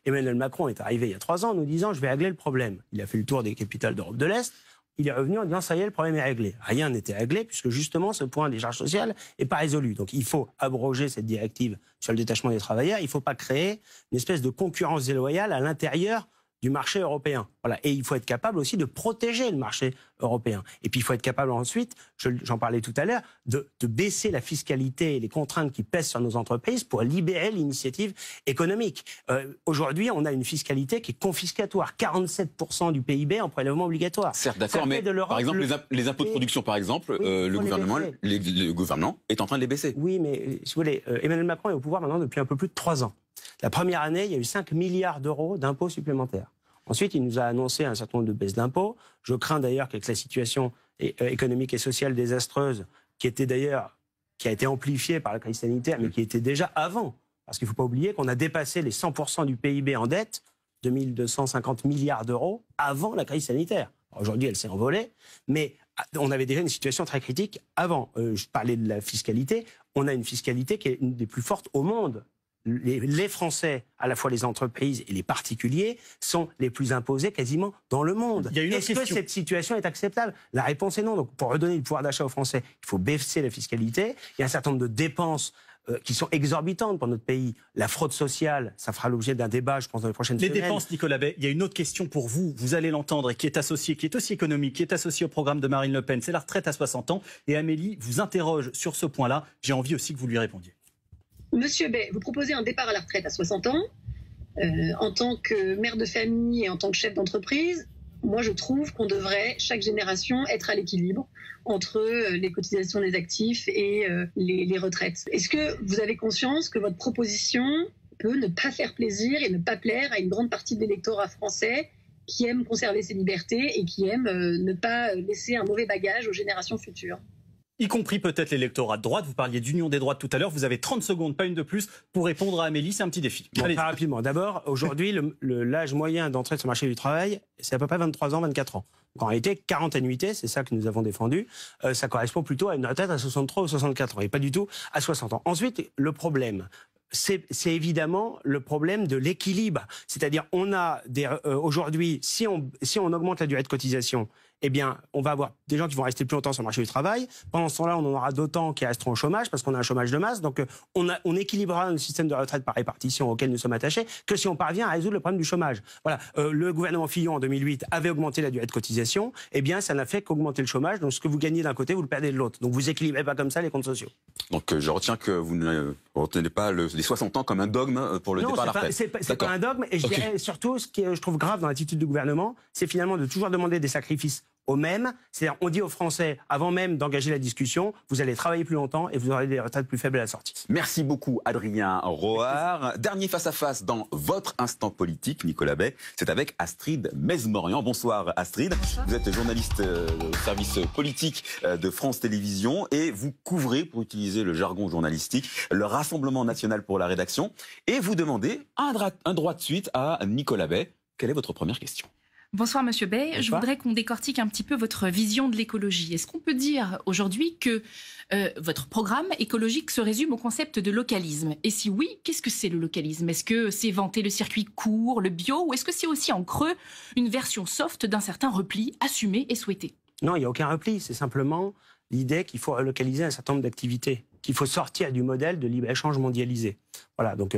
Emmanuel Macron est arrivé il y a 3 ans en nous disant « je vais régler le problème ». Il a fait le tour des capitales d'Europe de l'Est. Il est revenu en disant « ça y est, le problème est réglé ». Rien n'était réglé puisque justement ce point des charges sociales n'est pas résolu. Donc il faut abroger cette directive sur le détachement des travailleurs. Il ne faut pas créer une espèce de concurrence déloyale à l'intérieur du marché européen. Et il faut être capable aussi de protéger le marché européen. Et puis il faut être capable ensuite, j'en parlais tout à l'heure, de baisser la fiscalité et les contraintes qui pèsent sur nos entreprises pour libérer l'initiative économique. Aujourd'hui, on a une fiscalité qui est confiscatoire. 47% du PIB en prélèvement obligatoire. Certes, d'accord, mais par exemple, les impôts de production, par exemple, le gouvernement est en train de les baisser. Oui, mais si vous voulez, Emmanuel Macron est au pouvoir maintenant depuis un peu plus de 3 ans. La première année, il y a eu 5 milliards d'euros d'impôts supplémentaires. Ensuite, il nous a annoncé un certain nombre de baisses d'impôts. Je crains d'ailleurs qu'avec la situation économique et sociale désastreuse, qui a été amplifiée par la crise sanitaire, mais qui était déjà avant. Parce qu'il ne faut pas oublier qu'on a dépassé les 100% du PIB en dette, 2250 milliards d'euros, avant la crise sanitaire. Aujourd'hui, elle s'est envolée, mais on avait déjà une situation très critique avant. Je parlais de la fiscalité. On a une fiscalité qui est une des plus fortes au monde. Les Français, à la fois les entreprises et les particuliers, sont les plus imposés quasiment dans le monde. Est-ce que cette situation est acceptable? La réponse est non. Donc, pour redonner du pouvoir d'achat aux Français, il faut baisser la fiscalité. Il y a un certain nombre de dépenses qui sont exorbitantes pour notre pays. La fraude sociale, ça fera l'objet d'un débat, je pense, dans les prochaines semaines. Les dépenses, Nicolas Bay, il y a une autre question pour vous. Vous allez l'entendre et qui est associée, qui est aussi économique, qui est associée au programme de Marine Le Pen. C'est la retraite à 60 ans. Et Amélie vous interroge sur ce point-là. J'ai envie aussi que vous lui répondiez. Monsieur Bay, vous proposez un départ à la retraite à 60 ans. En tant que mère de famille et en tant que chef d'entreprise, moi je trouve qu'on devrait, chaque génération, être à l'équilibre entre les cotisations des actifs et les retraites. Est-ce que vous avez conscience que votre proposition peut ne pas faire plaisir et ne pas plaire à une grande partie de l'électorat français qui aime conserver ses libertés et qui aime ne pas laisser un mauvais bagage aux générations futures? y compris peut-être l'électorat de droite. Vous parliez d'union des droites tout à l'heure. Vous avez 30 secondes, pas une de plus, pour répondre à Amélie. C'est un petit défi. Bon, très rapidement. D'abord, aujourd'hui, l'âge moyen d'entrée sur le marché du travail, c'est à peu près 23 ans, 24 ans. Donc, en réalité, 40 annuités, c'est ça que nous avons défendu. Ça correspond plutôt à une retraite à 63 ou 64 ans et pas du tout à 60 ans. Ensuite, le problème, c'est évidemment le problème de l'équilibre. C'est-à-dire, on a aujourd'hui, si on augmente la durée de cotisation, eh bien, on va avoir des gens qui vont rester plus longtemps sur le marché du travail. Pendant ce temps-là, on en aura d'autant qui resteront au chômage parce qu'on a un chômage de masse. Donc, on équilibrera le système de retraite par répartition auquel nous sommes attachés que si on parvient à résoudre le problème du chômage. Voilà. Le gouvernement Fillon, en 2008, avait augmenté la durée de cotisation. Eh bien, ça n'a fait qu'augmenter le chômage. Donc, ce que vous gagnez d'un côté, vous le perdez de l'autre. Donc, vous équilibrez pas comme ça les comptes sociaux. Donc, je retiens que vous ne retenez pas les 60 ans comme un dogme pour le départ à la retraite. C'est pas un dogme. Et je dirais surtout, ce qui je trouve grave dans l'attitude du gouvernement, c'est finalement de toujours demander des sacrifices aux mêmes. C'est-à-dire, on dit aux Français, avant même d'engager la discussion, vous allez travailler plus longtemps et vous aurez des retraites plus faibles à la sortie. Merci beaucoup, Adrien Roard. Dernier face-à-face dans votre instant politique, Nicolas Bay. C'est avec Astrid Mesmorian. Bonsoir, Astrid. Bonsoir. Vous êtes journaliste au service politique de France Télévisions et vous couvrez, pour utiliser le jargon journalistique, le Rassemblement national pour la rédaction. Et vous demandez un droit de suite à Nicolas Bay. Quelle est votre première question ? Bonsoir Monsieur Bay, Bonsoir. Je voudrais qu'on décortique un petit peu votre vision de l'écologie. Est-ce qu'on peut dire aujourd'hui que votre programme écologique se résume au concept de localisme? Et si oui, qu'est-ce que c'est le localisme? Est-ce que c'est vanter le circuit court, le bio, ou est-ce que c'est aussi en creux une version soft d'un certain repli assumé et souhaité? Non, il n'y a aucun repli, c'est simplement l'idée qu'il faut relocaliser un certain nombre d'activités, qu'il faut sortir du modèle de libre-échange mondialisé. Voilà, donc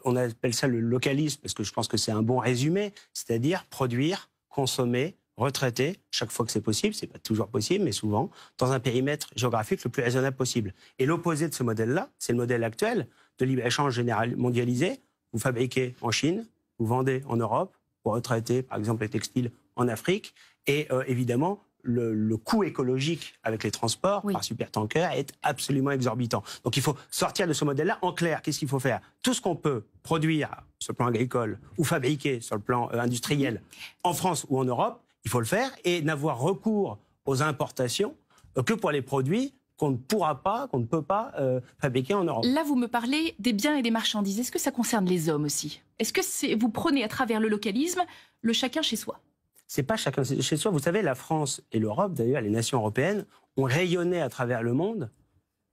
on appelle ça le localisme, parce que je pense que c'est un bon résumé, c'est-à-dire produire, consommer, retraiter, chaque fois que c'est possible, c'est pas toujours possible, mais souvent, dans un périmètre géographique le plus raisonnable possible. Et l'opposé de ce modèle-là, c'est le modèle actuel de libre-échange général mondialisé. Vous fabriquez en Chine, vous vendez en Europe, vous retraitez, par exemple, les textiles en Afrique, et évidemment, le coût écologique avec les transports par supertanker est absolument exorbitant. Donc il faut sortir de ce modèle-là. En clair, qu'est-ce qu'il faut faire? Tout ce qu'on peut produire sur le plan agricole ou fabriquer sur le plan industriel en France ou en Europe, il faut le faire et n'avoir recours aux importations que pour les produits qu'on ne pourra pas, qu'on ne peut pas fabriquer en Europe. Là, vous me parlez des biens et des marchandises. Est-ce que ça concerne les hommes aussi? Est-ce que vous prenez à travers le localisme le chacun chez soi? C'est pas chacun chez soi. Vous savez, la France et l'Europe, d'ailleurs, les nations européennes, ont rayonné à travers le monde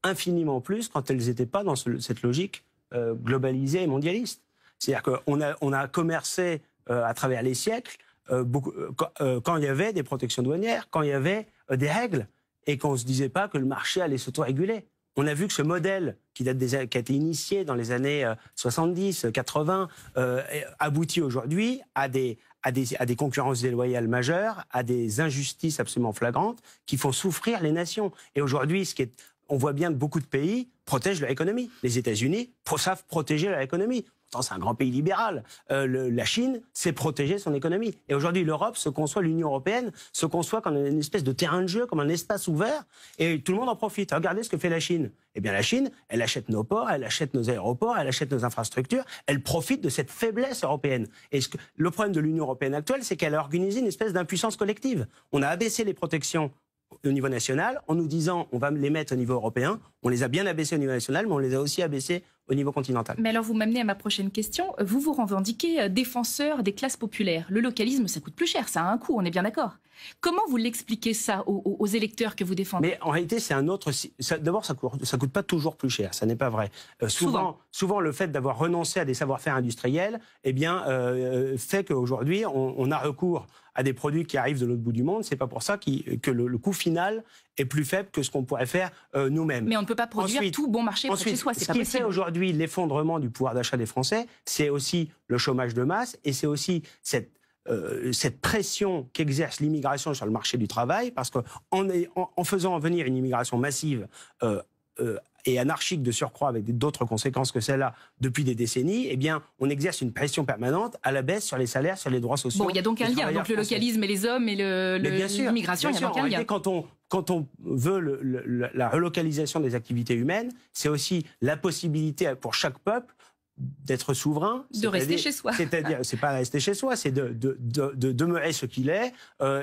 infiniment plus quand elles n'étaient pas dans cette logique globalisée et mondialiste. C'est-à-dire qu'on a commercé à travers les siècles quand il y avait des protections douanières, quand il y avait des règles, et qu'on ne se disait pas que le marché allait s'auto-réguler. On a vu que ce modèle qui a été initié dans les années 70, 80, aboutit aujourd'hui à des concurrences déloyales majeures, à des injustices absolument flagrantes qui font souffrir les nations. Et aujourd'hui, on voit bien que beaucoup de pays protègent leur économie. Les États-Unis savent protéger leur économie. Pourtant, c'est un grand pays libéral. La Chine sait protéger son économie. Et aujourd'hui, l'Europe se conçoit, l'Union européenne se conçoit comme une espèce de terrain de jeu, comme un espace ouvert, et tout le monde en profite. Regardez ce que fait la Chine. Eh bien, la Chine, elle achète nos ports, elle achète nos aéroports, elle achète nos infrastructures, elle profite de cette faiblesse européenne. Et le problème de l'Union européenne actuelle, c'est qu'elle a organisé une espèce d'impuissance collective. On a abaissé les protections au niveau national, en nous disant on va les mettre au niveau européen. On les a bien abaissés au niveau national, mais on les a aussi abaissés au niveau continental. Mais alors vous m'amenez à ma prochaine question. Vous vous revendiquez défenseur des classes populaires. Le localisme, ça coûte plus cher, ça a un coût, on est bien d'accord. Comment vous l'expliquez ça aux électeurs que vous défendez? Mais en réalité, c'est un autre... D'abord, ça coûte pas toujours plus cher, ça n'est pas vrai. Souvent, le fait d'avoir renoncé à des savoir-faire industriels, eh bien, fait qu'aujourd'hui, on a recours à des produits qui arrivent de l'autre bout du monde. C'est pas pour ça que le coût final est plus faible que ce qu'on pourrait faire nous-mêmes. Mais on ne peut pas produire tout bon marché près de chez soi, c'est pas possible. Ce qui fait aujourd'hui l'effondrement du pouvoir d'achat des Français, c'est aussi le chômage de masse et c'est aussi cette pression qu'exerce l'immigration sur le marché du travail, parce qu'en faisant venir une immigration massive et anarchique de surcroît, avec d'autres conséquences que celle-là depuis des décennies, eh bien, on exerce une pression permanente à la baisse sur les salaires, sur les droits sociaux. Bon, il y a donc un lien, donc le localisme et les hommes et l'immigration, il y a donc un lien. Quand on veut la relocalisation des activités humaines, c'est aussi la possibilité pour chaque peuple d'être souverain. De rester chez soi. C'est-à-dire, c'est pas rester chez soi, c'est de demeurer ce qu'il est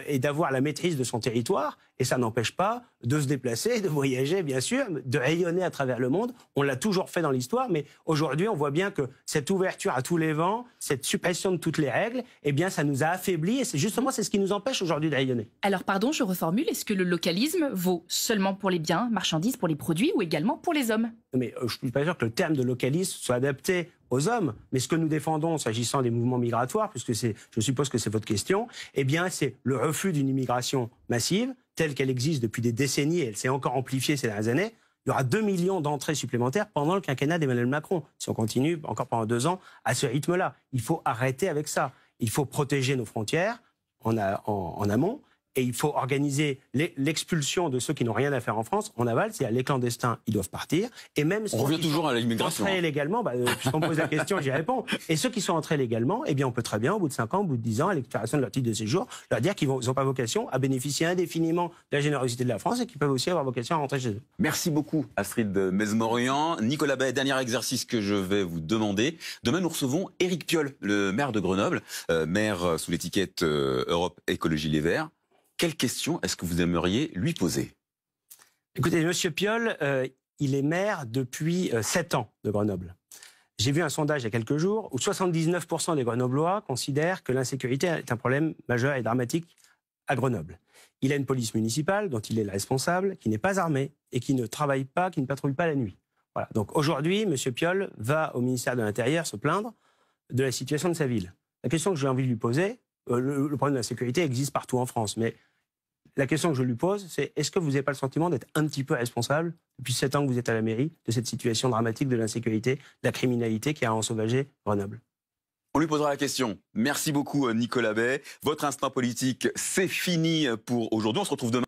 et d'avoir la maîtrise de son territoire. Et ça n'empêche pas de se déplacer, de voyager, bien sûr, de rayonner à travers le monde. On l'a toujours fait dans l'histoire, mais aujourd'hui, on voit bien que cette ouverture à tous les vents, cette suppression de toutes les règles, eh bien, ça nous a affaiblis. Et c'est ce qui nous empêche aujourd'hui de rayonner. Alors, pardon, je reformule. Est-ce que le localisme vaut seulement pour les biens, marchandises, pour les produits ou également pour les hommes? Mais je ne suis pas sûr que le terme de localisme soit adapté aux hommes. Mais ce que nous défendons, s'agissant des mouvements migratoires, puisque je suppose que c'est votre question, eh bien, c'est le refus d'une immigration massive, telle qu'elle existe depuis des décennies, et elle s'est encore amplifiée ces dernières années. Il y aura 2 millions d'entrées supplémentaires pendant le quinquennat d'Emmanuel Macron, si on continue encore pendant 2 ans à ce rythme-là. Il faut arrêter avec ça. Il faut protéger nos frontières en amont. Et il faut organiser l'expulsion de ceux qui n'ont rien à faire en France en aval. C'est-à-dire les clandestins, ils doivent partir. Et même on revient toujours à l'immigration. Entrés légalement, puisqu'on me pose la question, j'y réponds. Et ceux qui sont entrés légalement, eh bien, on peut très bien, au bout de 5 ans, au bout de 10 ans, à l'expiration de leur titre de séjour, leur dire qu'ils n'ont pas vocation à bénéficier indéfiniment de la générosité de la France et qu'ils peuvent aussi avoir vocation à rentrer chez eux. Merci beaucoup, Astrid Mesmorian. Nicolas Bay, dernier exercice que je vais vous demander. Demain, nous recevons Éric Piolle, le maire de Grenoble, maire sous l'étiquette Europe Écologie Les Verts. Quelle question est-ce que vous aimeriez lui poser? Écoutez, Monsieur Piolle, il est maire depuis 7 ans de Grenoble. J'ai vu un sondage il y a quelques jours où 79% des Grenoblois considèrent que l'insécurité est un problème majeur et dramatique à Grenoble. Il a une police municipale dont il est le responsable, qui n'est pas armée et qui ne travaille pas, qui ne patrouille pas la nuit. Voilà. Donc aujourd'hui, Monsieur Piolle va au ministère de l'Intérieur se plaindre de la situation de sa ville. La question que j'ai envie de lui poser, le problème de la sécurité existe partout en France, mais la question que je lui pose, c'est est-ce que vous n'avez pas le sentiment d'être un petit peu responsable, depuis 7 ans que vous êtes à la mairie, de cette situation dramatique de l'insécurité, de la criminalité qui a ensauvagé Grenoble? On lui posera la question. Merci beaucoup, Nicolas Bay. Votre instant politique, c'est fini pour aujourd'hui. On se retrouve demain.